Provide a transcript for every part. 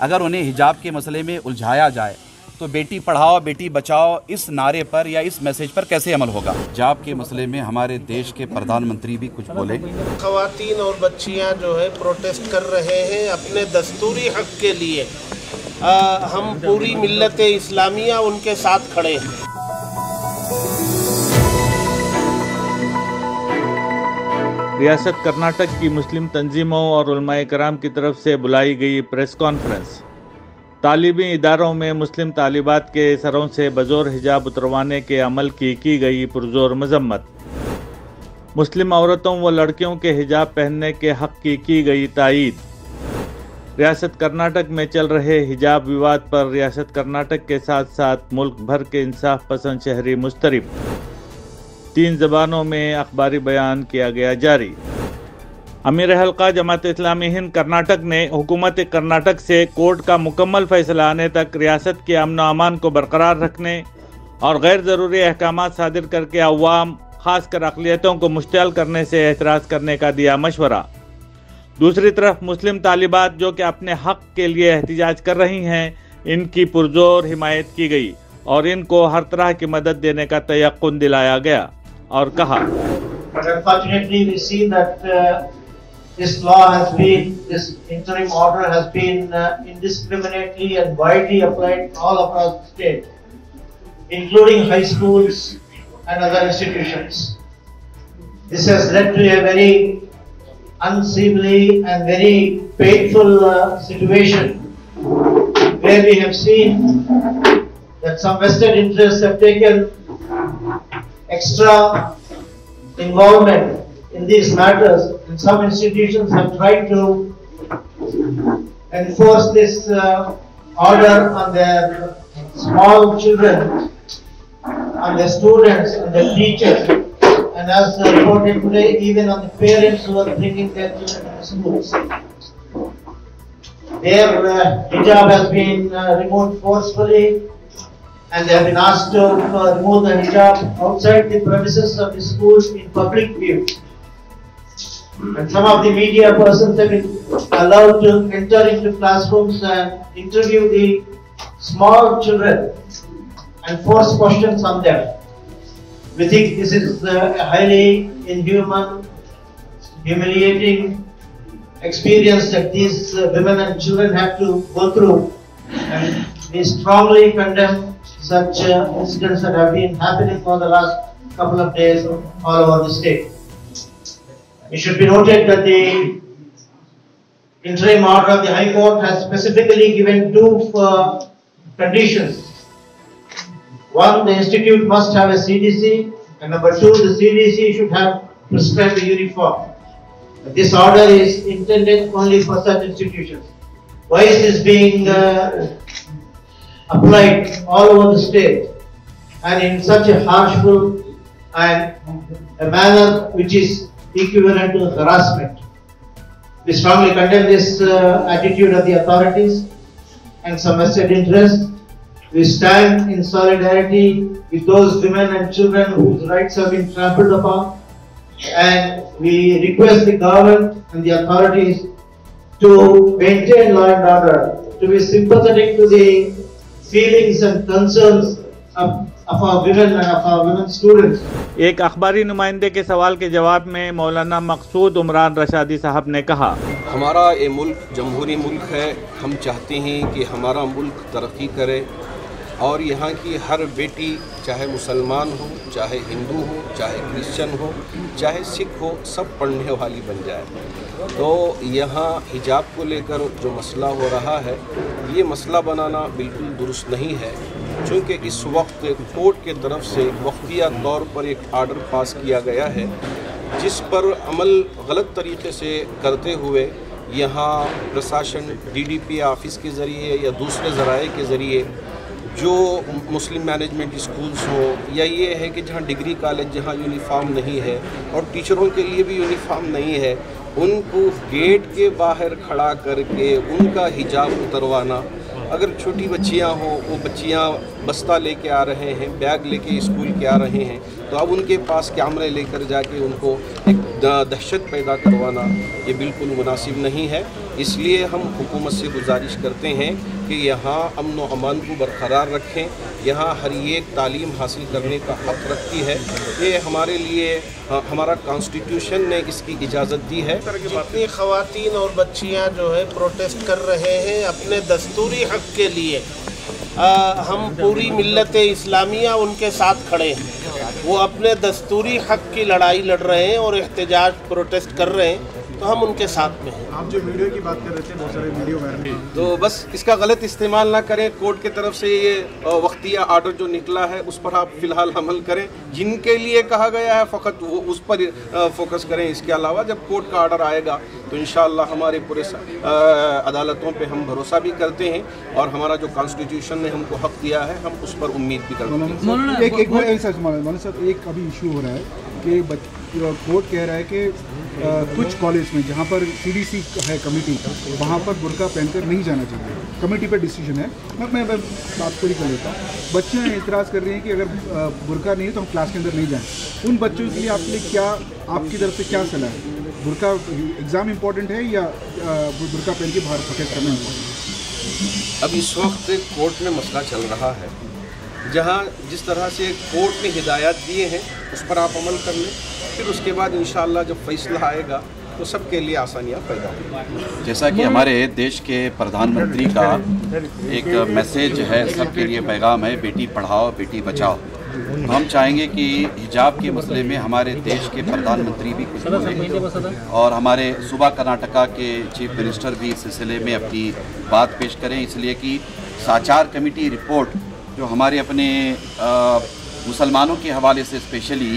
अगर उन्हें हिजाब के मसले में उलझाया जाए तो बेटी पढ़ाओ बेटी बचाओ इस नारे पर या इस मैसेज पर कैसे अमल होगा। हिजाब के मसले में हमारे देश के प्रधानमंत्री भी कुछ बोले। ख़वातीन और बच्चियां जो है प्रोटेस्ट कर रहे हैं अपने दस्तूरी हक के लिए। हम पूरी मिल्लत इस्लामिया उनके साथ खड़े हैं। रियासत कर्नाटक की मुस्लिम तंजीमों और उलमाए करम की तरफ से बुलाई गई प्रेस कॉन्फ्रेंस। तालीमी इदारों में मुस्लिम तालिबात के सरों से बजोर हिजाब उतरवाने के अमल की गई पुरजोर मज़म्मत। मुस्लिम औरतों व लड़कियों के हिजाब पहनने के हक़ की गई तायीद। रियासत कर्नाटक में चल रहे हिजाब विवाद पर रियासत कर्नाटक के साथ साथ मुल्क भर के इंसाफ पसंद शहरी मुस्तरब। 3 ज़बानों में अखबारी बयान किया गया जारी। अमीर हल्का जमात इस्लामी हिंद कर्नाटक ने हुकूमत कर्नाटक से कोर्ट का मुकम्मल फैसला आने तक रियासत के अमन व अमान को बरकरार रखने और गैर ज़रूरी अहकाम सादिर करके अवाम खासकर अक़लियतों को मुश्तअल करने से एतराज़ करने का दिया मशवरा। दूसरी तरफ मुस्लिम तालिबात जो कि अपने हक़ के लिए एहतिजाज कर रही हैं, इनकी पुरजोर हिमायत की गई और इनको हर तरह की मदद देने का तयक़्क़ुन दिलाया गया और कहा this law has been, this interim order has been indiscriminately and widely applied all across the state, including high schools and other institutions. This has led to a very unseemly and very painful situation where we have seen that some vested interests have taken extra involvement in these matters, and some institutions have tried to enforce this order on their small children, on their students, on their teachers, and as reported today, even on the parents who are bringing their children to schools. Their hijab has been removed forcefully, and they have been asked to remove the hijab outside the premises of the schools in public view. And some of the media persons have been allowed to enter into classrooms and interview the small children and force questions on them. We think this is a highly inhuman, humiliating experience that these women and children have to go through, and we strongly condemn such incidents that have been happening for the last couple of days all over the state. It should be noted that the interim order of the High Court has specifically given 2 conditions. One, the institute must have a CDC, and number 2, the CDC should have prescribed a uniform. This order is intended only for such institutions. Why is this being applied all over the state and in such a harshful and a manner which is equivalent to harassment? We strongly condemn this attitude of the authorities and some vested interests. We stand in solidarity with those women and children whose rights have been trampled upon, and we request the government and the authorities to maintain law and order, to be sympathetic to the feelings and concerns of our women and of our women students. एक अखबारी नुमाइंदे के सवाल के जवाब में मौलाना मकसूद उमरान रशादी साहब ने कहा, हमारा ये मुल्क जमहूरी मुल्क है। हम चाहते हैं कि हमारा मुल्क तरक्की करे और यहाँ की हर बेटी, चाहे मुसलमान हो, चाहे हिंदू हो, चाहे क्रिश्चियन हो, चाहे सिख हो, सब पढ़ने वाली बन जाए। तो यहाँ हिजाब को लेकर जो मसला हो रहा है, ये मसला बनाना बिल्कुल दुरुस्त नहीं है, क्योंकि इस वक्त कोर्ट के तरफ से वक्तिया तौर पर एक आर्डर पास किया गया है, जिस पर अमल गलत तरीके से करते हुए यहाँ प्रशासन DDP ऑफिस के ज़रिए या दूसरे ज़राए के ज़रिए जो मुस्लिम मैनेजमेंट स्कूल्स हो, या ये है कि जहाँ डिग्री कॉलेज जहाँ यूनिफॉर्म नहीं है और टीचरों के लिए भी यूनिफॉर्म नहीं है, उनको गेट के बाहर खड़ा करके उनका हिजाब उतरवाना अगर छोटी बच्चियां हों, वो बच्चियां बस्ता लेके आ रहे हैं, बैग लेके स्कूल के आ रहे हैं, तो अब उनके पास कैमरे लेकर जाके उनको एक दहशत पैदा करवाना ये बिल्कुल मुनासिब नहीं है। इसलिए हम हुकूमत से गुजारिश करते हैं कि यहाँ अमन व अमान को बरकरार रखें। यहाँ हर एक तालीम हासिल करने का हक़ रखती है। ये हमारे लिए हमारा कॉन्स्टिट्यूशन ने इसकी इजाज़त दी है। जितनी ख़वातीन और बच्चियाँ जो है प्रोटेस्ट कर रहे हैं अपने दस्तूरी हक़ के लिए, हम पूरी मिल्लत इस्लामिया उनके साथ खड़े हैं। वो अपने दस्तूरी हक़ की लड़ाई लड़ रहे हैं और एहतजाज प्रोटेस्ट कर रहे हैं, तो हम उनके साथ में हैं। आप जो वीडियो की बात कर रहे थे, बहुत सारे वीडियो वायरल हैं, तो बस इसका गलत इस्तेमाल ना करें। कोर्ट की तरफ से ये वक्तिया आर्डर जो निकला है उस पर आप फ़िलहाल अमल करें। जिनके लिए कहा गया है फ़कत वो उस पर फोकस करें। इसके अलावा जब कोर्ट का आर्डर आएगा तो इंशाअल्लाह हमारे पूरे अदालतों पे हम भरोसा भी करते हैं और हमारा जो कॉन्स्टिट्यूशन ने हमको हक़ दिया है हम उस पर उम्मीद भी करते हैं। एक अभी इशू हो रहा है कि कोर्ट कह रहा है कि कुछ कॉलेज में जहाँ पर CDC है कमेटी, वहाँ पर बुर्का पहनकर नहीं जाना चाहिए। कमेटी पर डिसीजन है। मैं बात पूरी कर लेता हूँ। बच्चियाँ एतराज़ कर रही हैं कि अगर बुर्का नहीं है तो हम क्लास के अंदर नहीं जाएं। उन बच्चों के लिए आपके लिए क्या, आपकी तरफ से क्या सलाह है? बुर्का एग्ज़ाम इम्पोर्टेंट है या बुर्का पहन के बाहर प्रोटेस्ट करना इम्पोर्टेंट है? अब इस वक्त कोर्ट में मसला चल रहा है, जहाँ जिस तरह से कोर्ट ने हिदायत दिए हैं उस पर आप अमल कर लें। फिर उसके बाद इंशाअल्लाह जब फैसला आएगा तो सबके लिए आसानियाँ पैदा होंगी। जैसा कि हमारे देश के प्रधानमंत्री का एक मैसेज है, सबके लिए पैगाम है, बेटी पढ़ाओ बेटी बचाओ। तो हम चाहेंगे कि हिजाब के मसले में हमारे देश के प्रधानमंत्री भी कुछ बोलें और हमारे सूबा कर्नाटका के चीफ मिनिस्टर भी इस सिलसिले में अपनी बात पेश करें। इसलिए कि साचार कमेटी रिपोर्ट जो हमारे अपने मुसलमानों के हवाले से स्पेशली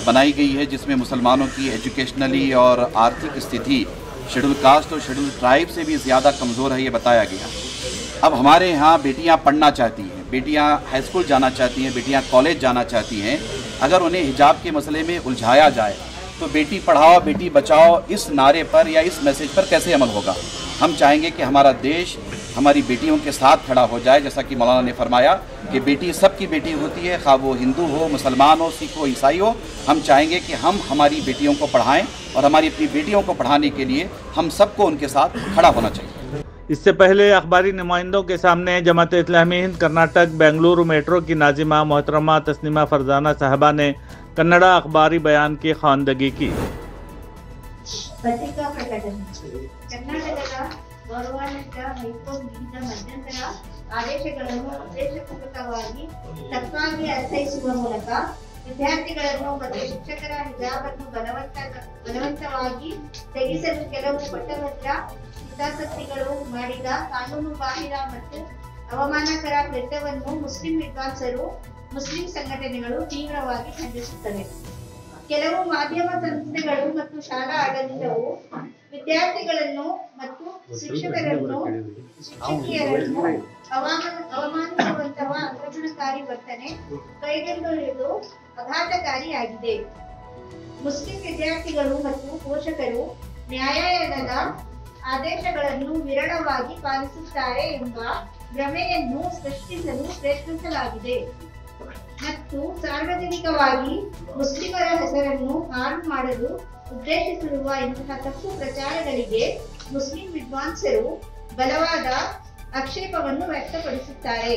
बनाई गई है, जिसमें मुसलमानों की एजुकेशनली और आर्थिक स्थिति शेड्यूल कास्ट और शेड्यूल ट्राइब से भी ज़्यादा कमज़ोर है, ये बताया गया। अब हमारे यहाँ बेटियाँ पढ़ना चाहती हैं, बेटियाँ हाई स्कूल जाना चाहती हैं, बेटियाँ कॉलेज जाना चाहती हैं। अगर उन्हें हिजाब के मसले में उलझाया जाए तो बेटी पढ़ाओ बेटी बचाओ इस नारे पर या इस मैसेज पर कैसे अमल होगा? हम चाहेंगे कि हमारा देश हमारी बेटियों के साथ खड़ा हो जाए। जैसा कि मौलाना ने फरमाया कि बेटी सबकी बेटी होती है, खा वो हिंदू हो, मुसलमान हो, सिख हो, ईसाई हो। हम चाहेंगे कि हम हमारी बेटियों को पढ़ाएं और हमारी अपनी बेटियों को पढ़ाने के लिए हम सबको उनके साथ खड़ा होना चाहिए। इससे पहले अखबारी नुमाइंदों के सामने जमात इस्लामी हिंद कर्नाटक बेंगलुरु मेट्रो की नाजिमा मोहतरमा तस्नीमा फरजाना साहबा ने कन्नड़ा अखबारी बयान की ख्वानदगी की। ಪತ್ರಿಕಾ ಪ್ರಕಟಣೆ ಕರ್ನಾಟಕದ ಗೌರವಾನ್ವಿತ ಹೈಕೋರ್ಟ್ ನೀಡಿದ ಮಧ್ಯಂತರ ಆದೇಶಗಳನ್ನು ಉದ್ದೇಶಪೂರ್ವಕವಾಗಿ ತಪ್ಪಾಗಿ ಅರ್ಥೈಸುವ ಮೂಲಕ ವಿದ್ಯಾರ್ಥಿಗಳನ್ನು ಮತ್ತು ಶಿಕ್ಷಕರ ಹಿಜಾಬ್ ಅನ್ನು ಬಲವಂತವಾಗಿ ತೆಗೆಸಲು ಕೆಲವು ಪಟ್ಟಭದ್ರ ಹಿತಾಸಕ್ತಿಗಳು ಮಾಡಿದ ಕಾನೂನು ಬಾಹಿರ ಮತ್ತು ಅವಮಾನಕರ ಕೃತ್ಯವನ್ನು ಮುಸ್ಲಿಂ ವಿದ್ವಾಂಸರು ಮುಸ್ಲಿಂ ಸಂಘಟನೆಗಳು ತೀವ್ರವಾಗಿ ಖಂಡಿಸುತ್ತವೆ. ಕೆಲವು ಮಾಧ್ಯಮ ಸಂಸ್ಥೆಗಳು ಮತ್ತು ಶಾಲಾ ಆಡಳಿತವು ವಿದ್ಯಾರ್ಥಿಗಳನ್ನು ಮತ್ತು ಶಿಕ್ಷಕಿಯರನ್ನು ಅವಮಾನಿಸುವಂತಹ ಆಕ್ರಮಣಕಾರಿ ವರ್ತನೆ ಕೈಗೊಂಡಿರುವುದು ಆಘಾತಕಾರಿಯಾಗಿದೆ. ಮುಸ್ಲಿಂ ವಿದ್ಯಾರ್ಥಿಗಳು ಮತ್ತು ಪೋಷಕರು ನ್ಯಾಯಾಲಯದ ಆದೇಶಗಳನ್ನು ವಿರಳವಾಗಿ ಪಾಲಿಸುತ್ತಾರೆ ಎಂಬ ಭ್ರಮೆಯನ್ನು ಸೃಷ್ಟಿಸಲು ಪ್ರಯತ್ನಿಸಲಾಗಿದೆ ಮತ್ತು ಸಾರ್ವಜನಿಕವಾಗಿ ಮುಸ್ಲಿಮರ ಹೆಸರನ್ನು ಹಾಳು ಮಾಡಲು ಉದ್ದೇಶಿಸಿರುವ ಇಂತಹ ತಪ್ಪು ಪ್ರಚಾರಗಳಿಗೆ ಮುಸ್ಲಿಂ ವಿದ್ವಾಂಸರು ಬಲವಾದ ಆಕ್ಷೇಪವನ್ನು ವ್ಯಕ್ತಪಡಿಸುತ್ತಾರೆ.